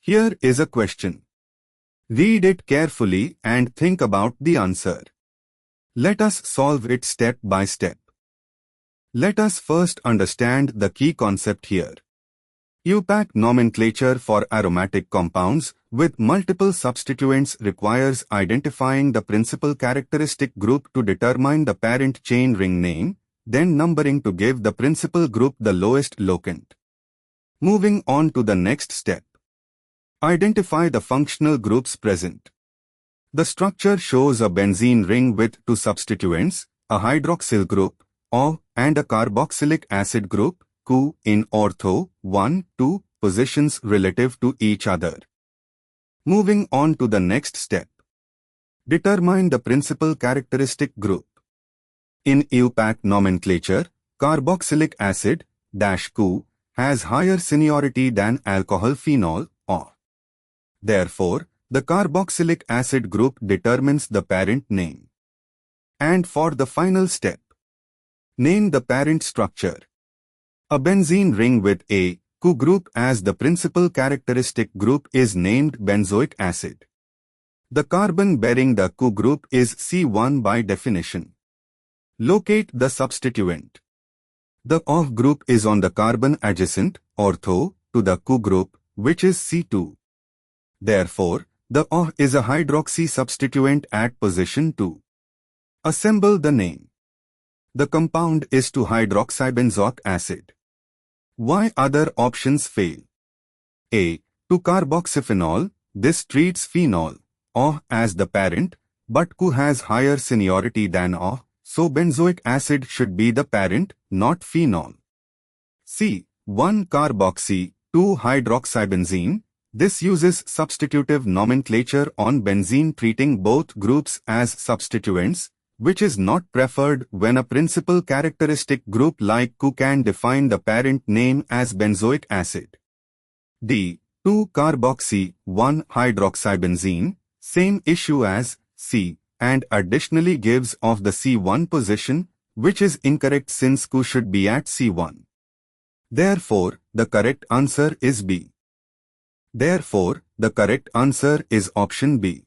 Here is a question. Read it carefully and think about the answer. Let us solve it step by step. Let us first understand the key concept here. IUPAC nomenclature for aromatic compounds with multiple substituents requires identifying the principal characteristic group to determine the parent chain ring name, then numbering to give the principal group the lowest locant. Moving on to the next step. Identify the functional groups present. The structure shows a benzene ring with two substituents, a hydroxyl group, O, and a carboxylic acid group, Cu, in ortho 1, 2 positions relative to each other. Moving on to the next step. Determine the principal characteristic group. In IUPAC nomenclature, carboxylic acid Cu has higher seniority than alcohol phenol O. Therefore, the carboxylic acid group determines the parent name. And for the final step, name the parent structure. A benzene ring with a Cu group as the principal characteristic group is named benzoic acid. The carbon bearing the Cu group is C1 by definition. Locate the substituent. The O group is on the carbon adjacent, ortho, to the Cu group, which is C2. Therefore, the O is a hydroxy substituent at position 2. Assemble the name. The compound is 2-hydroxybenzoic acid. Why other options fail? A. 2-carboxyphenol, this treats phenol, O, as the parent, but Cu has higher seniority than O, so benzoic acid should be the parent, not phenol. C. 1-carboxy, 2-hydroxybenzene, this uses substitutive nomenclature on benzene treating both groups as substituents, which is not preferred when a principal characteristic group like Cu can define the parent name as benzoic acid. D. 2-carboxy, 1-hydroxybenzene, same issue as C, and additionally gives off the C1 position, which is incorrect since Cu should be at C1. Therefore, the correct answer is B. Therefore, the correct answer is option B.